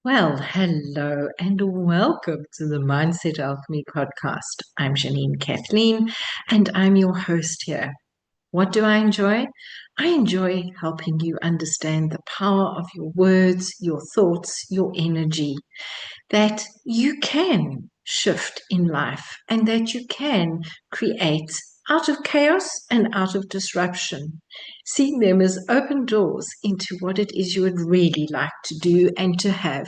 Well, hello and welcome to the Mindset Alchemy podcast. I'm Janine Kathleen and I'm your host here. What do I enjoy? I enjoy helping you understand the power of your words, your thoughts, your energy, that you can shift in life and that you can create out of chaos and out of disruption, seeing them as open doors into what it is you would really like to do and to have.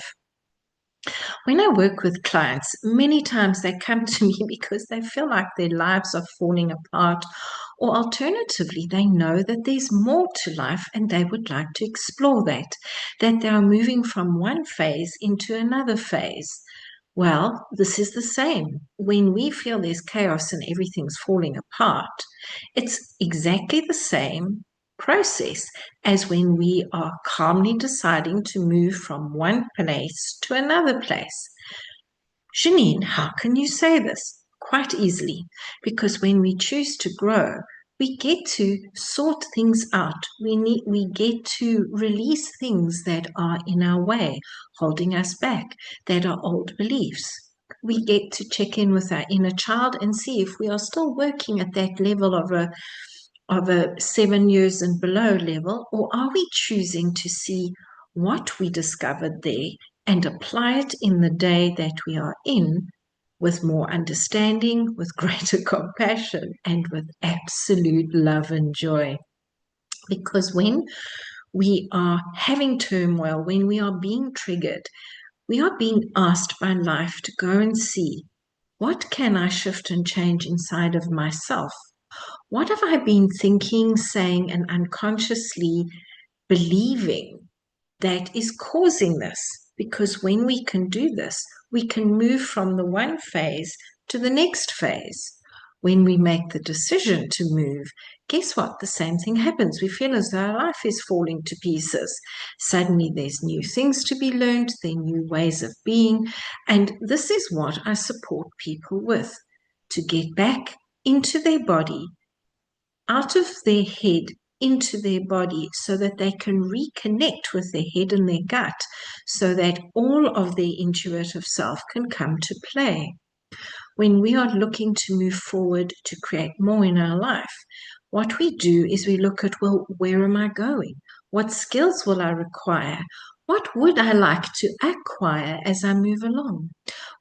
When I work with clients, many times they come to me because they feel like their lives are falling apart, or alternatively, they know that there's more to life and they would like to explore that they are moving from one phase into another phase. Well, this is the same. When we feel there's chaos and everything's falling apart, it's exactly the same process as when we are calmly deciding to move from one place to another place. Janine, how can you say this? Quite easily, because when we choose to grow, we get to sort things out. We get to release things that are in our way, holding us back, that are old beliefs. We get to check in with our inner child and see if we are still working at that level of a 7 years and below level, or are we choosing to see what we discovered there and apply it in the day that we are in with more understanding, with greater compassion, and with absolute love and joy? Because when we are having turmoil, when we are being triggered, we are being asked by life to go and see, what can I shift and change inside of myself? What have I been thinking, saying, and unconsciously believing that is causing this? Because when we can do this, we can move from the one phase to the next phase. When we make the decision to move, guess what? The same thing happens. We feel as though our life is falling to pieces. Suddenly there's new things to be learned, there are new ways of being. And this is what I support people with, to get back into their body, out of their head into their body, so that they can reconnect with their head and their gut, so that all of their intuitive self can come to play. When we are looking to move forward to create more in our life, what we do is we look at, well, where am I going? What skills will I require? What would I like to acquire as I move along?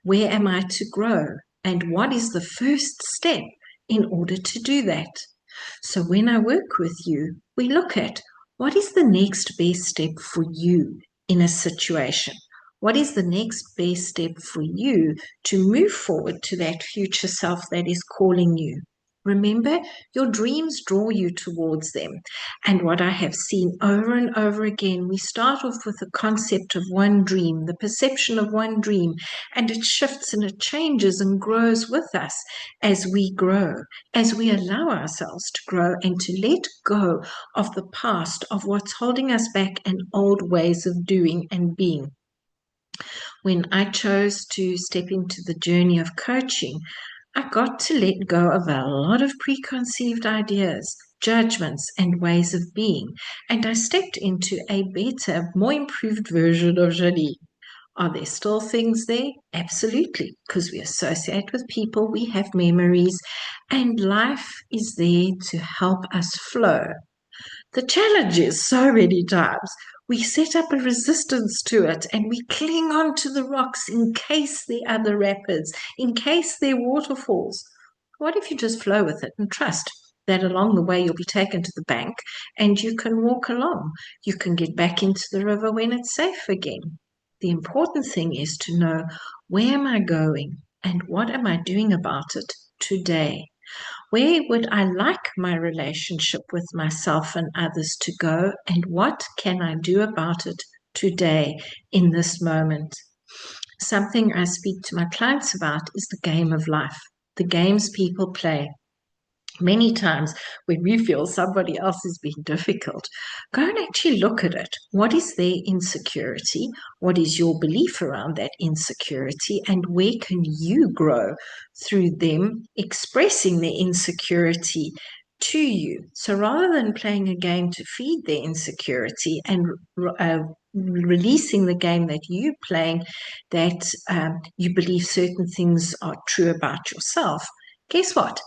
Where am I to grow? And what is the first step in order to do that? So when I work with you, we look at, what is the next best step for you in a situation? What is the next best step for you to move forward to that future self that is calling you? Remember, your dreams draw you towards them. And what I have seen over and over again, we start off with the concept of one dream, the perception of one dream, and it shifts and it changes and grows with us as we grow, as we allow ourselves to grow and to let go of the past, of what's holding us back and old ways of doing and being. When I chose to step into the journey of coaching, I got to let go of a lot of preconceived ideas, judgments, and ways of being, and I stepped into a better, more improved version of Janine. Are there still things there? Absolutely, because we associate with people, we have memories, and life is there to help us flow. The challenge is, so many times we set up a resistance to it and we cling on to the rocks in case there are the rapids, in case there are waterfalls. What if you just flow with it and trust that along the way you'll be taken to the bank and you can walk along? You can get back into the river when it's safe again. The important thing is to know, where am I going and what am I doing about it today? Where would I like my relationship with myself and others to go, and what can I do about it today in this moment? Something I speak to my clients about is the game of life, the games people play. Many times when we feel somebody else is being difficult, go and actually look at it. What is their insecurity? What is your belief around that insecurity? And where can you grow through them expressing their insecurity to you. So rather than playing a game to feed their insecurity and releasing the game that you're playing, that you believe certain things are true about yourself, guess what?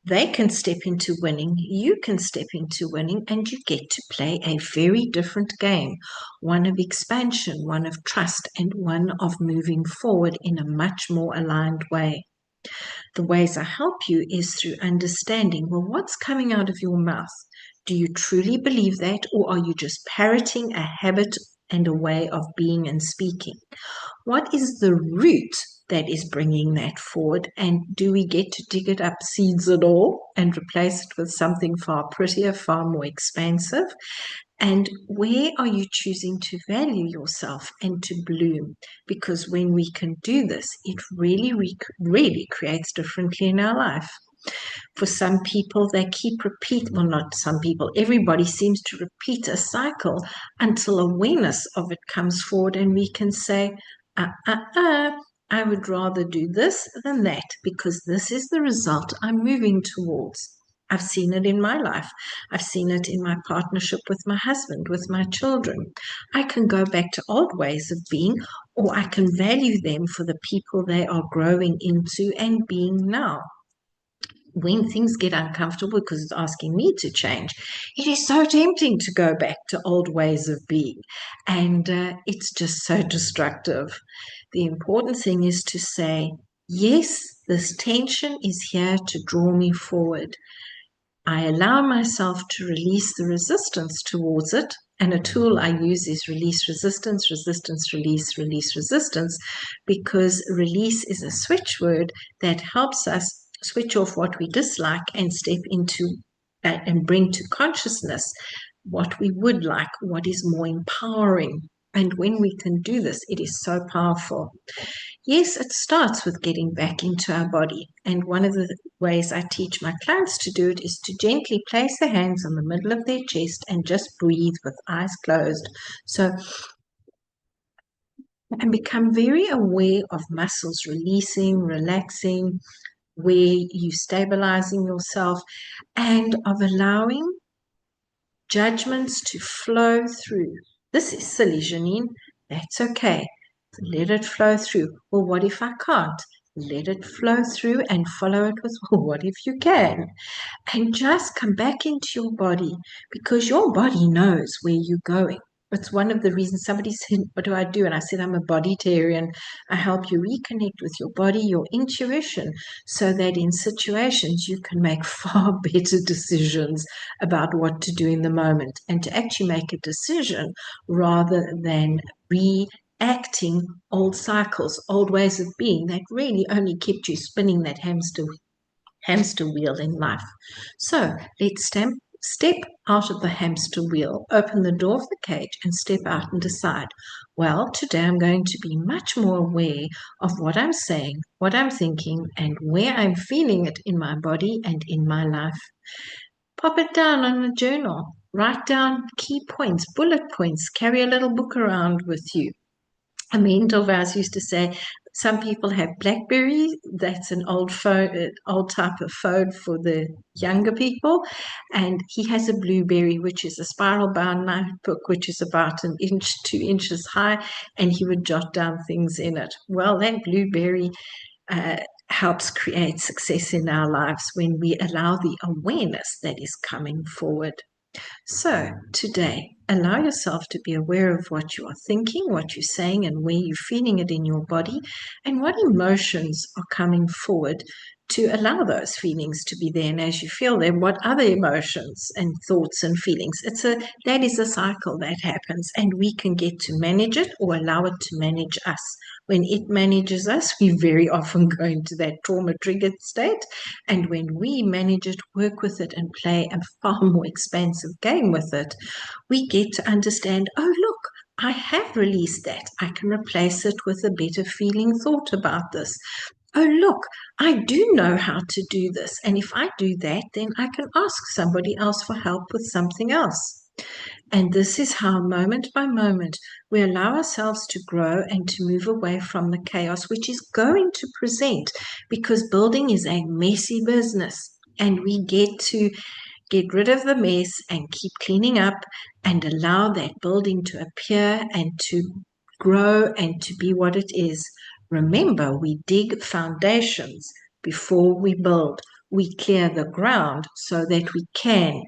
They can step into winning, you can step into winning, and you get to play a very different game, one of expansion, one of trust, and one of moving forward in a much more aligned way. The ways I help you is through understanding, well, what's coming out of your mouth? Do you truly believe that, or are you just parroting a habit and a way of being and speaking? What is the root that is bringing that forward? And do we get to dig it up, seeds and all, and replace it with something far prettier, far more expansive? And where are you choosing to value yourself and to bloom? Because when we can do this, it really creates differently in our life. For some people, they keep well, not some people, everybody seems to repeat a cycle until awareness of it comes forward and we can say, I would rather do this than that because this is the result I'm moving towards. I've seen it in my life. I've seen it in my partnership with my husband, with my children. I can go back to old ways of being, or I can value them for the people they are growing into and being now. When things get uncomfortable because it's asking me to change, it is so tempting to go back to old ways of being. And it's just so destructive. The important thing is to say, yes, this tension is here to draw me forward. I allow myself to release the resistance towards it. And a tool I use is release resistance, resistance, release, release, resistance, because release is a switch word that helps us switch off what we dislike and step into and bring to consciousness what we would like, what is more empowering. And when we can do this, it is so powerful. Yes, it starts with getting back into our body. And one of the ways I teach my clients to do it is to gently place their hands on the middle of their chest and just breathe with eyes closed. So, and become very aware of muscles releasing, relaxing, where you stabilizing yourself, and of allowing judgments to flow through. This is silly, Janine. That's okay. Let it flow through. Well, what if I can't? Let it flow through and follow it with, well, what if you can? And just come back into your body because your body knows where you're going. It's one of the reasons somebody said, what do I do? And I said, I'm a bodytarian. I help you reconnect with your body, your intuition, so that in situations you can make far better decisions about what to do in the moment and to actually make a decision rather than reacting old cycles, old ways of being that really only kept you spinning that hamster wheel in life. So let's step out of the hamster wheel, open the door of the cage and step out and decide, well, today I'm going to be much more aware of what I'm saying, what I'm thinking, and where I'm feeling it in my body and in my life. Pop it down on a journal. Write down key points, bullet points, carry a little book around with you. A mentor of ours used to say, some people have BlackBerry. That's an old phone, old type of phone for the younger people. And he has a Blueberry, which is a spiral bound notebook, which is about 1 to 2 inches high. And he would jot down things in it. Well, that Blueberry helps create success in our lives when we allow the awareness that is coming forward. So today, allow yourself to be aware of what you are thinking, what you're saying, and where you're feeling it in your body, and what emotions are coming forward to allow those feelings to be there. And as you feel them, what other emotions and thoughts and feelings? That is a cycle that happens, and we can get to manage it or allow it to manage us. When it manages us, we very often go into that trauma-triggered state. And when we manage it, work with it, and play a far more expansive game with it, we get to understand, oh, look, I have released that. I can replace it with a better feeling thought about this. Oh, look, I do know how to do this. And if I do that, then I can ask somebody else for help with something else. And this is how, moment by moment, we allow ourselves to grow and to move away from the chaos, which is going to present because building is a messy business. And we get to get rid of the mess and keep cleaning up and allow that building to appear and to grow and to be what it is. Remember, we dig foundations before we build. We clear the ground so that we can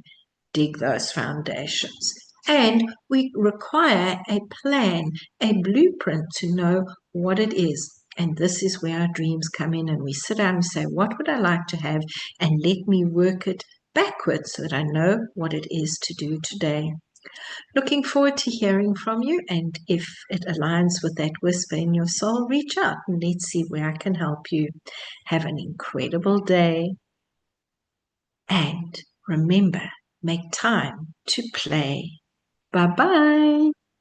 dig those foundations. And we require a plan, a blueprint to know what it is. And this is where our dreams come in, and we sit down and say, what would I like to have? And let me work it backwards so that I know what it is to do today. Looking forward to hearing from you. And if it aligns with that whisper in your soul, reach out and let's see where I can help you. Have an incredible day. And remember, make time to play. Bye-bye.